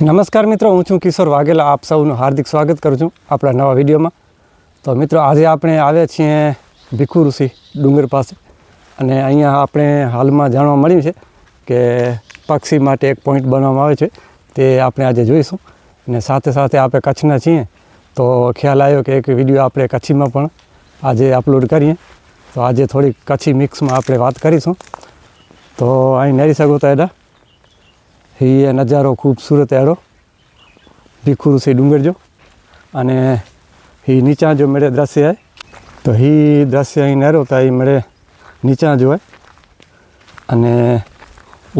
નમસ્કાર મિત્રો, હું છું કિશોર વાઘેલા. આપ સૌનું હાર્દિક સ્વાગત કરું છું આપણા નવા વિડીયોમાં. તો મિત્રો, આજે આપણે આવ્યા છીએ ભીખુ ઋષિ ડુંગર પાસે, અને અહીંયા આપણે હાલમાં જાણવા મળ્યું છે કે પક્ષી માટે એક પોઈન્ટ બનાવવામાં આવે છે. તે આપણે આજે જોઈશું. અને સાથે સાથે આપણે કચ્છના છીએ, તો ખ્યાલ આવ્યો કે એક વિડીયો આપણે કચ્છીમાં પણ આજે અપલોડ કરીએ. તો આજે થોડીક કચ્છી મિક્સમાં આપણે વાત કરીશું. તો અહીં નરી શકો તો એડા ये नज़ारो खूबसूरत अड़ो भीखु ऋषि डूंगर जो, अने ही नीचा जो मेरे दृश्य है, तो ही दृश्य अँ नहरो था ये मेरे नीचा जो है, अने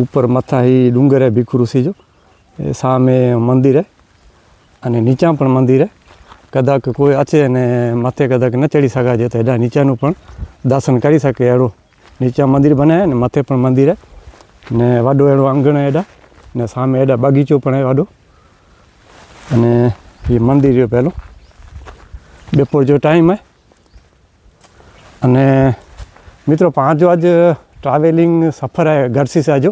ऊपर मथा ही डूंगर है भीखु ऋषि जो, सामे मंदिर है अने नीचा पण मंदिर है. कदाच कोई अचे ने मथे कदाच न चढ़ी सके तो एडा नीचानु पण दर्शन करी सके अड़ो नीचा मंदिर बने ने मथे पण मंदिर है ने वडो एड़ो आंगण है एडा ने सामे एडा बगीचो पण है वाडो. अने ये मंदिर जो पहलो बपोर जो टाइम है. अने मित्रों, 5 जो आज ट्रावेलिंग सफ़र है गढ़सीसा जो,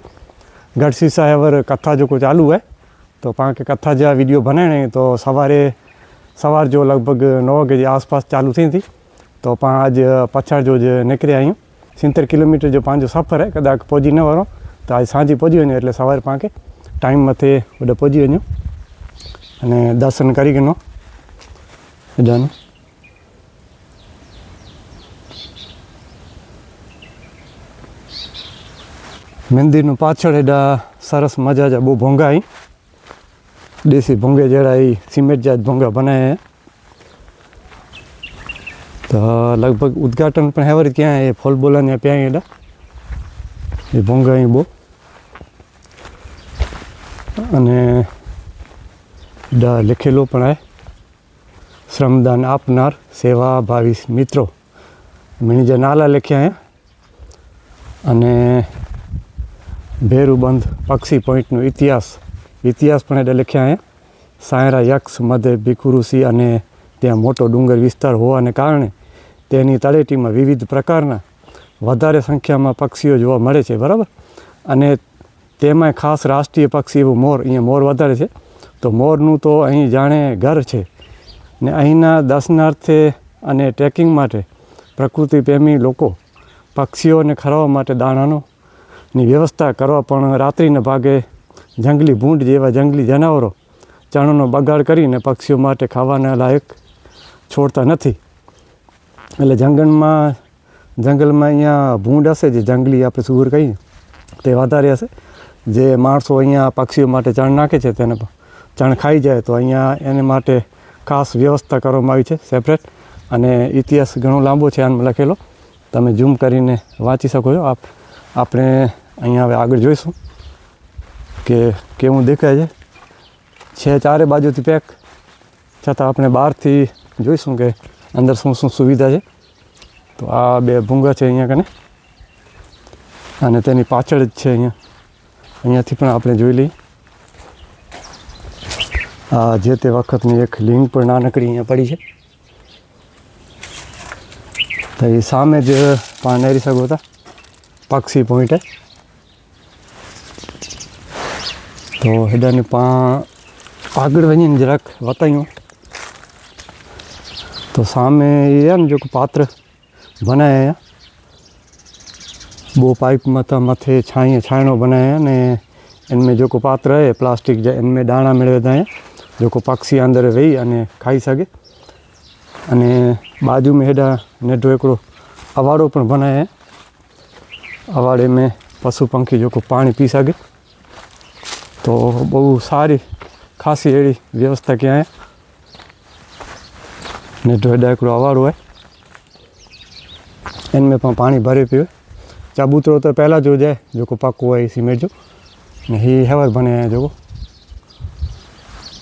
गढ़सीसा एवर कथा जो को चालू है. तो पाण के कथा जो वीडियो बनाने तो सवार जो लगभग 9 वागे आसपास चालू थी थी. तो पाण आज पछाड़ जो निकरिया आहियूं. 70 किलोमीटर जो पांचो सफ़र है. कदाच पहुंची न वरो तो आज सांझे पहुंची वञो एटले सवारे पाण के टाइम मथे होॾे पहुंची वञो अने दर्शन करी वञो एॾां. मंदिर पाछड़ एडा सरस मजा जा बो भोंगा आई देसी भोंगे जड़ा ही सीमेंट जा भोंगा बनाया है. तो लगभग उद्घाटन पण हेवर क्या है फॉल बोला पिया एडा ये भोंगा ही बो अने लिखेलो पण है श्रमदान आपनार सेवा भावी मित्रों. मैंने जो नाला लिखा है अने भेरूबंध पक्षी पॉइंट नो इतिहास पण एडे लिख्या है. सायरा यक्ष मध्य भीखु ऋषि अने त्या मोटो डूंगर विस्तार होवाने कारणे तेनी तळेटीमां विविध प्रकारना વધારે સંખ્યામાં પક્ષીઓ જોવા મળે છે, બરાબર. અને તેમાં ખાસ રાષ્ટ્રીય પક્ષી એવું મોર, અહીંયા મોર વધારે છે. તો મોરનું તો અહીં જાણે ઘર છે ને અહીંના દર્શનાર્થે અને ટ્રેકિંગ માટે પ્રકૃતિ પ્રેમી લોકો પક્ષીઓને ખરવા માટે દાણાની વ્યવસ્થા કરવા પણ રાત્રિના ભાગે જંગલી ભૂંડ જેવા જંગલી જનાવરો ચણનો બગાડ કરીને પક્ષીઓ માટે ખાવાના લાયક છોડતા નથી. એટલે જંગલમાં અહીંયા ભૂંડ હશે, જે જંગલી આપણે સુર કહીએ તે વધારે હશે. જે માણસો અહીંયા પક્ષીઓ માટે ચણ નાખે છે તેને ચણ ખાઈ જાય તો અહીંયા એને માટે ખાસ વ્યવસ્થા કરવામાં આવી છે સેપરેટ. અને ઇતિહાસ ઘણો લાંબો છે આમાં લખેલો, તમે ઝૂમ કરીને વાંચી શકો છો. આપણે અહીંયા હવે આગળ જોઈશું કે કેવું દેખાય છે. ચારે બાજુથી પેક છતાં આપણે બહારથી જોઈશું કે અંદર શું શું સુવિધા છે. તો આ બે ભૂંગા છે અહીંયા કને, અને તેની પાછળ જ છે અહીંયાથી પણ આપણે જોઈ લઈએ. આ જે તે વખતની એક લિંગ પણ નાનકડી અહીંયા પડી છે. તો એ સામે જ પાનેરી શકો હતા પક્ષી પોઈન્ટ है. તો હેડાને આગળ વળીને જરાક બતાવ્યું તો સામે એ ને जो पात्र बनाया है, वो पाइप मथे छाइनो बनाया है ने इनमें जो को पात्र है प्लास्टिक जो इनमें दाणा मेळवता है जो को पक्षी अंदर रही अने खाई सके. अने बाजू में हेडा नेटो एकड़ो अवाड़ो पण बनाया है. अवाड़े में पशु पंखी जो को पानी पी सके. तो बहुत सारी खासी एड़ी व्यवस्था क्या है. नेटो हेडा एकड़ो अवाड़ो है, इनमें पण पानी भरे पियो. चबूतरो तो पहला जो जाए जो को पक्को है सीमेंट जो ने ही हेवर बने हैं जो.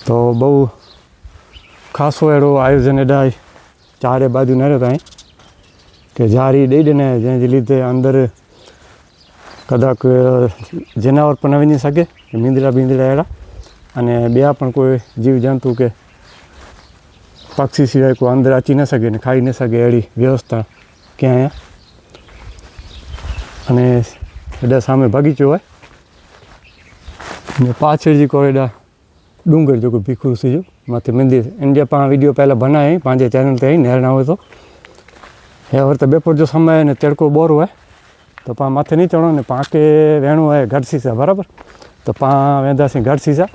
तो बहु खासो एड़ो आयोजन एडा चारे बाजू न रहता है कि जारी दई देने जैसे लीधे अंदर कदाच जनावर पण न वञी सके, मींदड़ा बींदड़ा एड़ा अने ॿिया पण कोई जीव जंतु के पक्षी सिवाय कोई अंदर अची न सके ने खाई न सके अड़ी व्यवस्था क्या है. अने एडा सामे बगीचो है ने पाछळ जी को एडा डूंगर जो भिखुरुसी जो मथे मंदिर इंडिया पा वीडियो पहले बनाए पांजे चैनल ते नहरना हो तो हेवर तो बेपोर जो समय ने तड़को बोरो है तो पा माथे नहीं चढ़ो ने पाके वेणु है गढ़सीसा बराबर तो पा वेंदासीं गढ़सीसा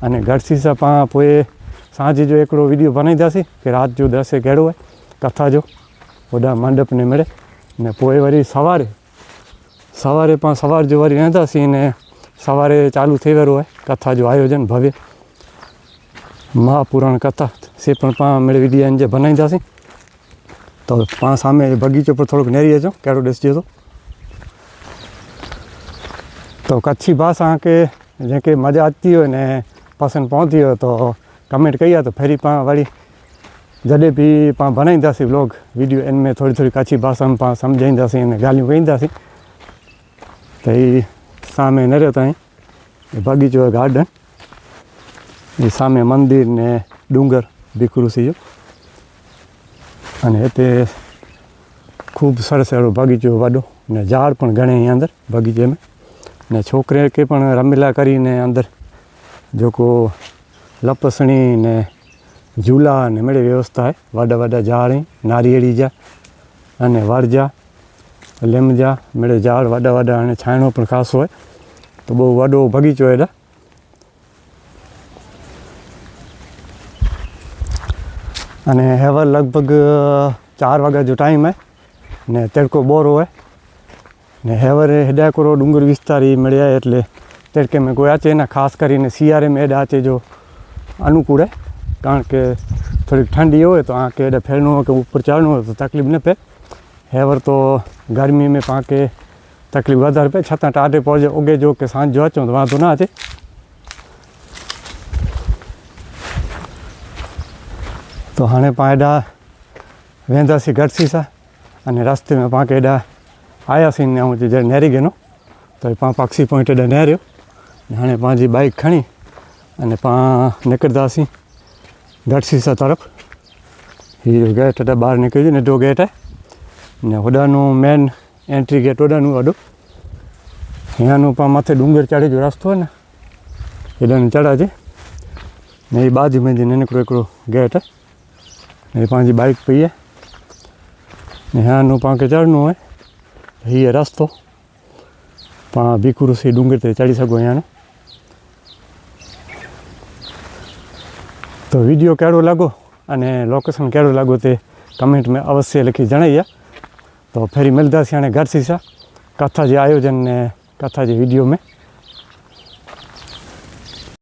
अने गढ़सीसा पा पोए सांजे जो एकड़ो वीडियो बनाई दासी कि रात जो दसे केड़ो है कथा जो वॾा मंडप ने मिले ने पोए वरी सवारे सवारे पा सवार जो वरी वेंदासीं ने सवारे चालू थी वेरो है कथा जो आयोजन भव्य महापुराण कथा से पण पा मेरे वीडियो अंजे बनाईंदासीं तो पा सामे बगीचो पर थोड़ो नेरी अचो कहिड़ो ॾिसजो तो कच्छी भाषा के जंहिंखे मज़ा अची हो ने पसंदि पहुती हो तो कमेंट कई आहे तो फेरी पा वरी जॾहिं बि पा बनाईंदासीं व्लॉग वीडियो इन में थोड़ी थोड़ी कच्छी भाषा में पा सम्झाईंदासीं ने ॻाल्हियूं कईंदासीं त ही सामे नरियो ताईं बगीचो है गार्डन ये सामे मंदिर ने डूंगर भिखुरुसी जो अने हिते खूब सरस अहिड़ो बगीचो वॾो ने झाड़ पण घणे अंदर बगीचे में ने छोकरे के पण रमीला करीने अंदर जेको लपसणी ने झूला ने मेड़ी व्यवस्था है वॾा वॾा झाड़ नारियेड़ी जा अने वड़ जा लीम जा मेड़े झाड़ वॾा वॾा अने छाइणो पण खासो है तो बहु वॾो बगीचो है अने हेवर लगभग 4 वागा जो टाइम है ने तड़को बोरो है ने हेवर हेॾा कोरो डूंगर विस्तार ही मिलिया है एटले तड़के में कोई अचे ना खास करीने सियारे में हेॾा अचे जो अनुकूल है कारण के थोड़ी ठंडी हो तो आके हेॾा फेरनो हो कि ऊपर चढ़नो हो तो तकलीफ न पे हेवर तो गर्मी में पाके तकलीफ वधारे पे छतां टाटे पहुंचे उगे जो कि सांझ जो अचो तो वांधो ना अचे तो हाँ पा हेॾा वेंदासीं गढ़सीसा अने रस्ते में पाके हेॾा आयासीं ने जॾहिं नेरी गेनो तो पा पक्षी पॉइंट हेॾा नेरियो हाँ पंहिंजी बाइक खणी अने पा निकिरंदासीं गढ़सीसा तरफ़ ये गेट हेॾा ॿाहिरि निकिरी नंढो गेट है ने होॾानो मेन एंट्री गेट होॾानो वॾो हींअर पा मथे डूंगर चढ़े जो रस्तो है न हेॾानो चढ़ाजे ने ये बाजू में जी नंढिड़ो हिकिड़ो गेट है ये पंहिंजी बाइक पई है हींअर पाण चढ़नो है ये रस्तो पा भिखुरुसी डूंगर ते चढ़ी सघो हींअर तो वीडियो कहिड़ो लॻो अने लोकेशन कहिड़ो लॻो ते कमेंट में अवश्य लिखी जणाइए तो फिर मिलंदासीं हाणे गढ़सीसा कथा जे आयोजन ने कथा जे वीडियो में।